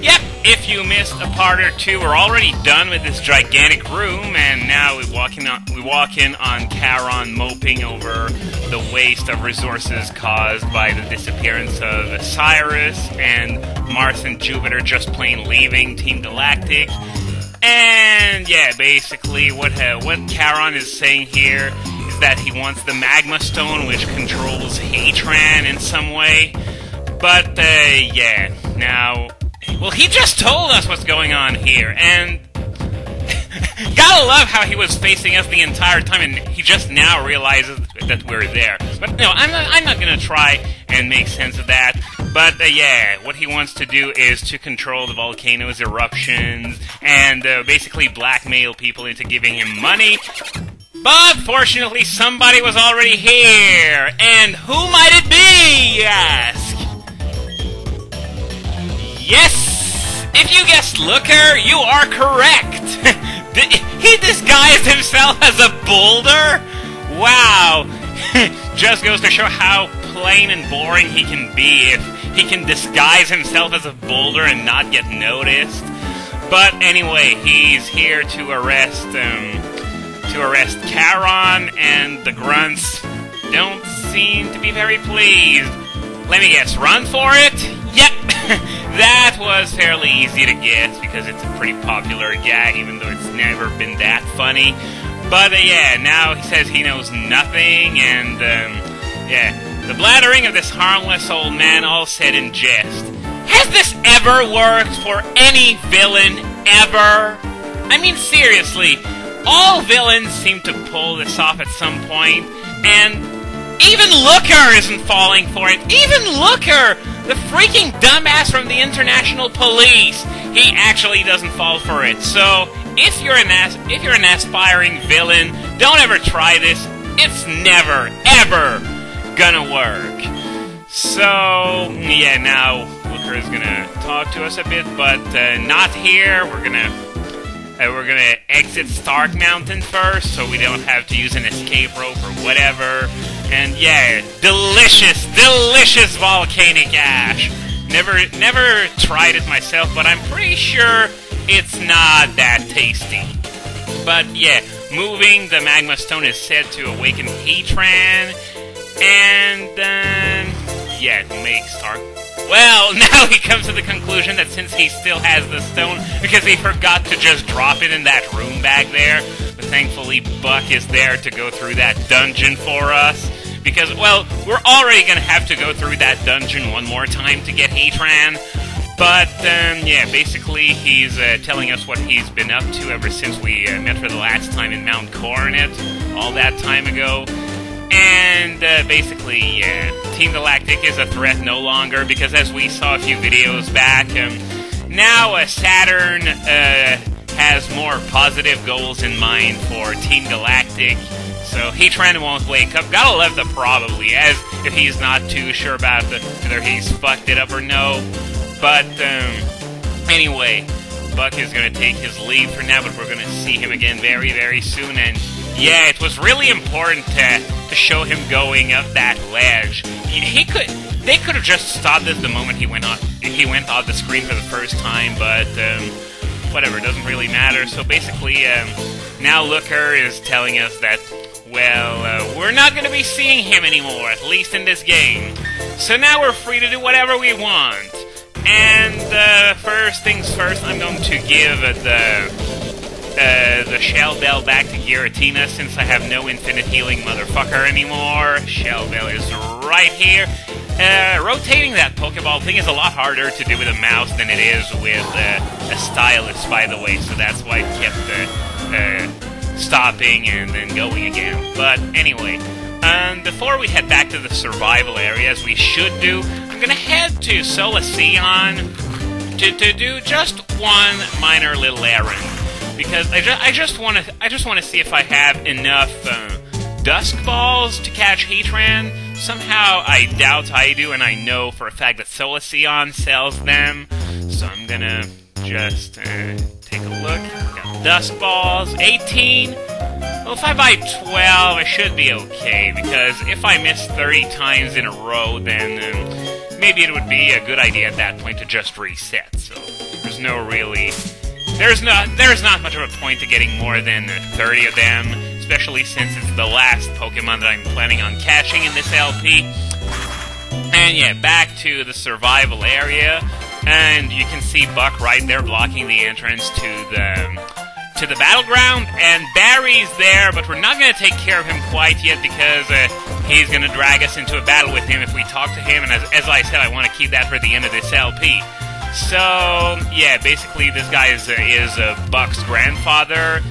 Yep, if you missed a part or two, we're already done with this gigantic room, and now we walk in on Charon moping over the waste of resources caused by the disappearance of Osiris, and Mars and Jupiter just plain leaving Team Galactic. And yeah, basically what Charon is saying here is that he wants the Magma Stone, which controls Hatran in some way. But yeah, now, well, he just told us what's going on here, and gotta love how he was facing us the entire time, and he just now realizes that we're there. But no, I'm not gonna try and make sense of that. But yeah, what he wants to do is to control the volcano's eruptions and basically blackmail people into giving him money. But fortunately, somebody was already here, and who might it be, you ask? Yes! If you guessed Looker, you are correct! He disguised himself as a boulder? Wow! Just goes to show how plain and boring he can be if he can disguise himself as a boulder and not get noticed. But anyway, he's here to arrest Charon, and the grunts don't seem to be very pleased. Let me guess, run for it? Yep! That was fairly easy to guess, because it's a pretty popular gag, even though it's never been that funny. But yeah, now he says he knows nothing, and yeah, the blathering of this harmless old man all said in jest. Has this ever worked for any villain, ever? I mean, seriously, all villains seem to pull this off at some point, and even Looker isn't falling for it. Even Looker, the freaking dumbass from the International Police, he actually doesn't fall for it. So, if you're an aspiring villain, don't ever try this. It's never, ever gonna work. So, yeah, now Looker is gonna talk to us a bit, but not here. We're gonna exit Stark Mountain first, so we don't have to use an escape rope or whatever. And yeah, delicious, delicious volcanic ash. Never tried it myself, but I'm pretty sure it's not that tasty. But yeah, moving the Magma Stone is said to awaken Hatran, and yeah, to make Stark. Well, now he comes to the conclusion that since he still has the stone, because he forgot to just drop it in that room back there, but thankfully Buck is there to go through that dungeon for us. Because, well, we're already gonna have to go through that dungeon one more time to get Hatran. But, yeah, basically he's telling us what he's been up to ever since we met for the last time in Mount Coronet, all that time ago. And basically, yeah, Team Galactic is a threat no longer, because as we saw a few videos back, now Saturn has more positive goals in mind for Team Galactic. So Hatran won't wake up. Gotta love the probably, as if he's not too sure about whether he's fucked it up or no. But anyway, Buck is gonna take his leave for now, but we're gonna see him again very, very soon. And yeah, it was really important to show him going up that ledge. They could have just stopped this the moment he went off the screen for the first time, but whatever, it doesn't really matter. So basically, now Looker is telling us that, well, we're not going to be seeing him anymore, at least in this game. So now we're free to do whatever we want. And first things first, I'm going to give the Shell Bell back to Giratina, since I have no infinite healing motherfucker anymore. Shell Bell is right here. Rotating that Pokeball thing is a lot harder to do with a mouse than it is with a stylus, by the way, so that's why it kept stopping and then going again. But anyway, before we head back to the survival area, as we should do, I'm gonna head to Solaceon to do just one minor little errand, because I just want to see if I have enough Dusk Balls to catch Hatran. Somehow I doubt I do, and I know for a fact that Solaceon sells them. So I'm gonna just take a look. Got Dusk Balls, 18. Well, if I buy 12, I should be okay, because if I miss 30 times in a row, then maybe it would be a good idea at that point to just reset. So there's not much of a point to getting more than 30 of them, especially since it's the last Pokemon that I'm planning on catching in this LP. And yeah, back to the survival area, and you can see Buck right there blocking the entrance to the battleground, and Barry's there, but we're not going to take care of him quite yet because he's going to drag us into a battle with him if we talk to him, and as I said, I want to keep that for the end of this LP. So, yeah, basically this guy is Buck's grandfather.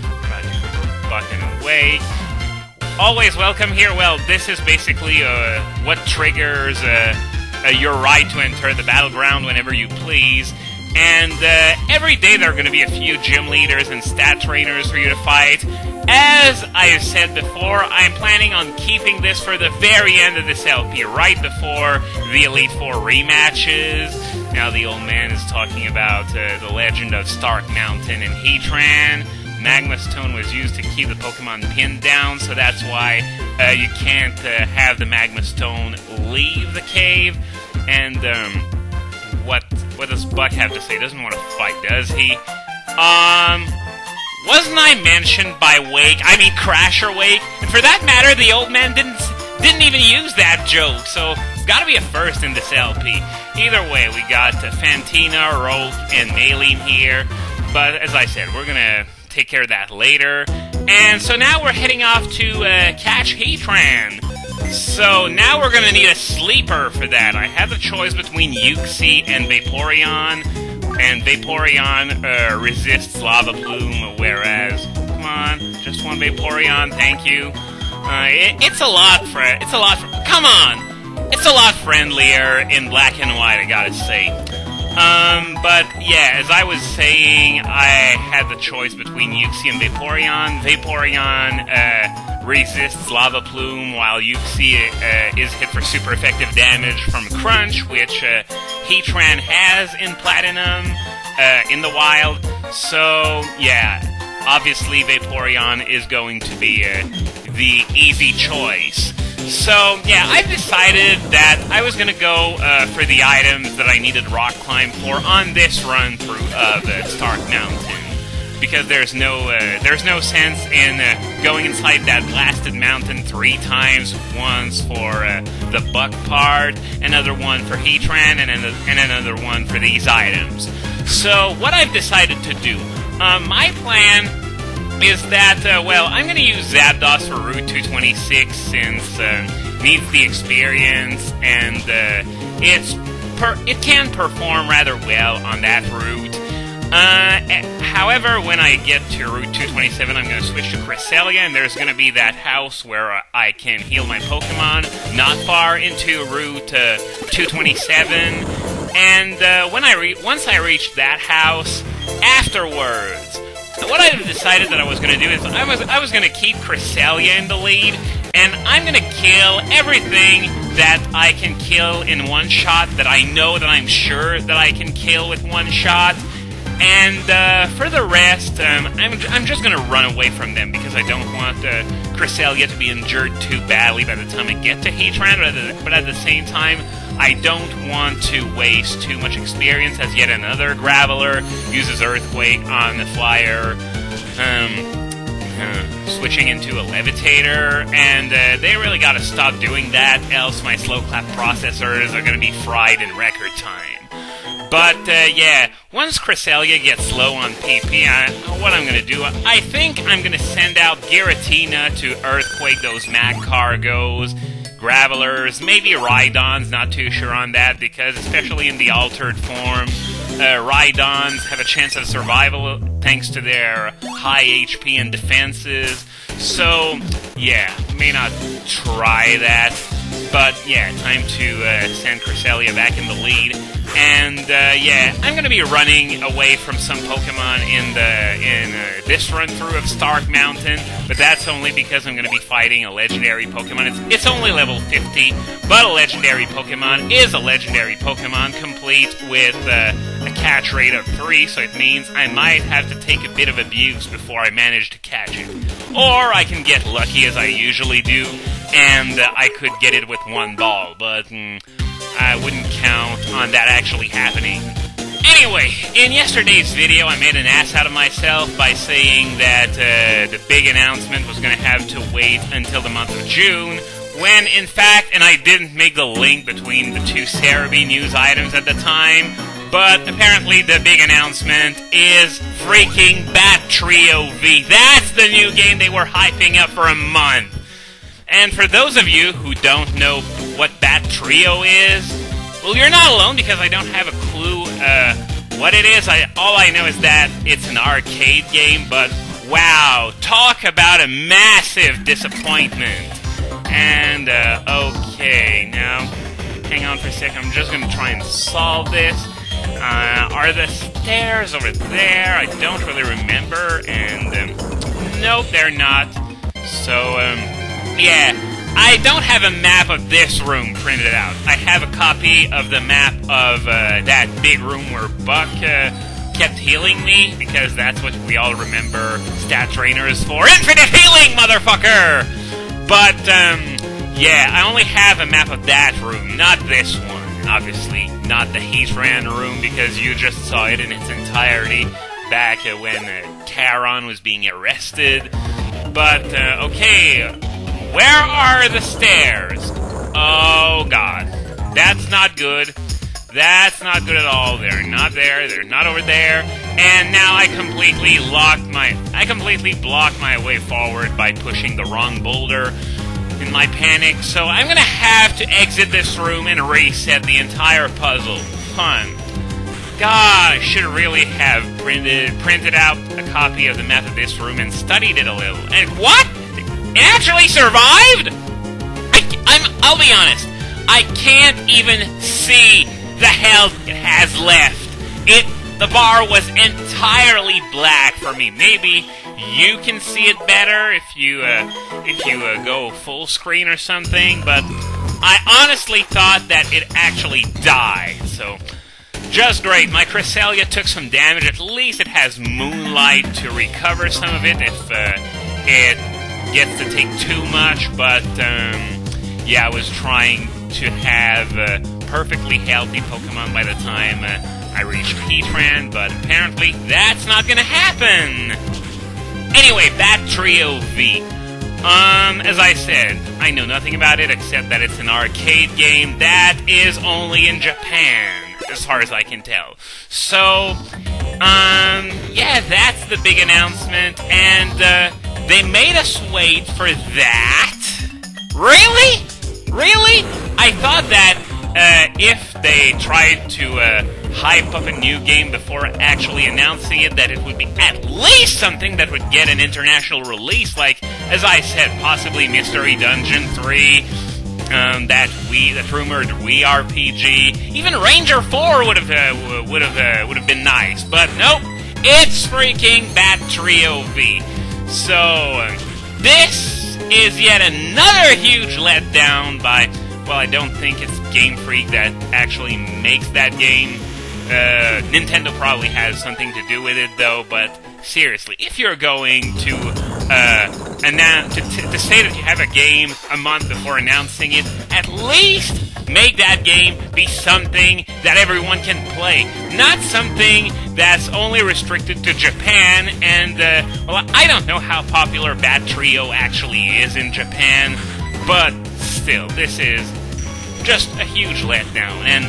Buck in a way. Always welcome here. Well, this is basically what triggers your right to enter the battleground whenever you please. And every day there are going to be a few gym leaders and stat trainers for you to fight. As I've said before, I'm planning on keeping this for the very end of this LP, right before the Elite Four rematches. Now the old man is talking about the legend of Stark Mountain and Heatran. Magma Stone was used to keep the Pokemon pinned down, so that's why you can't have the Magma Stone leave the cave. And what does Buck have to say? Doesn't want to fight, does he? Wasn't I mentioned by Crasher Wake? And for that matter, the old man didn't even use that joke, so it's gotta be a first in this LP. Either way, we got Fantina, Rolk, and Maylene here, but as I said, we're gonna take care of that later. And so now we're heading off to catch Heatran. So now we're gonna need a sleeper for that. I have the choice between Uxie and Vaporeon, and Vaporeon resists Lava Plume, whereas, come on, just one Vaporeon, thank you. It's a lot friendlier in Black and White, I gotta say. But yeah, as I was saying, I had the choice between Uxie and Vaporeon. Vaporeon resists Lava Plume, while Uxie is hit for super effective damage from Crunch, which Heatran has in Platinum, in the wild. So yeah, obviously Vaporeon is going to be the easy choice. So, yeah, I've decided that I was going to go for the items that I needed Rock Climb for on this run-through of Stark Mountain. Because there's no sense in going inside that blasted mountain 3 times, once for the Buck part, another one for Heatran, and another one for these items. So, what I've decided to do, my plan is that, I'm going to use Zapdos for Route 226 since it needs the experience, and it can perform rather well on that route. However, when I get to Route 227, I'm going to switch to Cresselia, and there's going to be that house where I can heal my Pokemon, not far into Route 227. And once I reach that house, afterwards, what I've decided that I was going to do is I was going to keep Cresselia in the lead, and I'm going to kill everything that I can kill in one shot, that I know that I'm sure that I can kill with one shot. And for the rest, I'm just going to run away from them because I don't want Cresselia to be injured too badly by the time I get to Heatran, but at the same time, I don't want to waste too much experience as yet another Graveler uses Earthquake on the flyer, switching into a Levitator, and they really gotta stop doing that, else my slow clap processors are gonna be fried in record time. But, yeah, once Cresselia gets low on PP, what I'm gonna do, I think I'm gonna send out Giratina to Earthquake those Mag Cargos, Gravelers, maybe Rhydons, not too sure on that, because especially in the altered form, Rhydons have a chance of survival thanks to their high HP and defenses. So, yeah, may not try that, but yeah, time to send Cresselia back in the lead. And yeah, I'm going to be running away from some Pokemon in this run-through of Stark Mountain, but that's only because I'm going to be fighting a legendary Pokemon. It's only level 50, but a legendary Pokemon is a legendary Pokemon, complete with a catch rate of 3, so it means I might have to take a bit of abuse before I manage to catch it. Or I can get lucky, as I usually do, and I could get it with one ball, but I wouldn't count on that actually happening. Anyway, in yesterday's video, I made an ass out of myself by saying that the big announcement was going to have to wait until the month of June, when, in fact, and I didn't make the link between the two Cerebi news items at the time, but apparently the big announcement is freaking Bat Trio V. That's the new game they were hyping up for a month. And for those of you who don't know what Bat Trio is, well, you're not alone, because I don't have a clue what it is. All I know is that it's an arcade game, but wow, talk about a massive disappointment. And, okay, now, hang on for a second, I'm just going to try and solve this. Are the stairs over there? I don't really remember, and, nope, they're not. So, yeah, I don't have a map of this room printed out. I have a copy of the map of, that big room where Buck, kept healing me, because that's what we all remember Stat Trainer is for. Infinite healing, motherfucker! But, yeah, I only have a map of that room, not this one. Obviously, not the Charon room, because you just saw it in its entirety back when Charon was being arrested. But, okay, where are the stairs? Oh, God. That's not good. That's not good at all. They're not there. They're not over there. And now I completely blocked my way forward by pushing the wrong boulder in my panic. So I'm gonna have to exit this room and reset the entire puzzle. Fun. God, I should really have printed out a copy of the map of this room and studied it a little. And what? It actually survived? I'll be honest. I can't even see the health it has left. The bar was entirely black for me. Maybe you can see it better if you go full screen or something, but I honestly thought that it actually died. So, just great. My Cresselia took some damage. At least it has Moonlight to recover some of it if it gets to take too much. But yeah, I was trying to have perfectly healthy Pokemon by the time I reached Heatran, but apparently that's not gonna happen! Anyway, Bat Trio V. As I said, I know nothing about it except that it's an arcade game that is only in Japan, as far as I can tell. So, yeah, that's the big announcement, and, they made us wait for that? Really? Really? I thought that, if they tried to, hype up a new game before actually announcing it, that it would be at least something that would get an international release, like, as I said, possibly Mystery Dungeon 3, that rumored Wii RPG, even Ranger 4 would have been nice, but nope, it's freaking Bat Trio V. So, this is yet another huge letdown by, well, I don't think it's Game Freak that actually makes that game. Nintendo probably has something to do with it, though, but seriously, if you're going to say that you have a game a month before announcing it, at least make that game be something that everyone can play, not something that's only restricted to Japan, and, well, I don't know how popular Bat Trio actually is in Japan, but still, this is just a huge letdown, and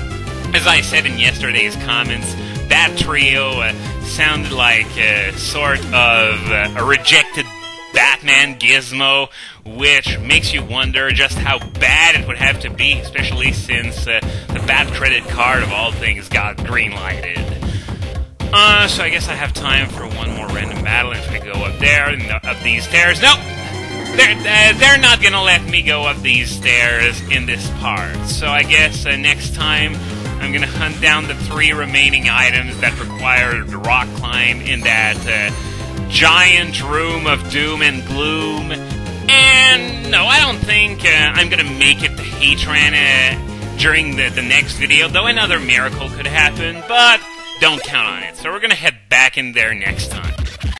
as I said in yesterday's comments, Bat Trio sounded like sort of a rejected Batman gizmo, which makes you wonder just how bad it would have to be, especially since the Bat credit card of all things got green-lighted. So I guess I have time for one more random battle. If I go up there and up these stairs, nope! They're not gonna let me go up these stairs in this part. So I guess next time I'm gonna hunt down the 3 remaining items that required rock climb in that giant room of doom and gloom. And no, I don't think I'm gonna make it to Heatran during the next video, though another miracle could happen, but don't count on it. So we're gonna head back in there next time.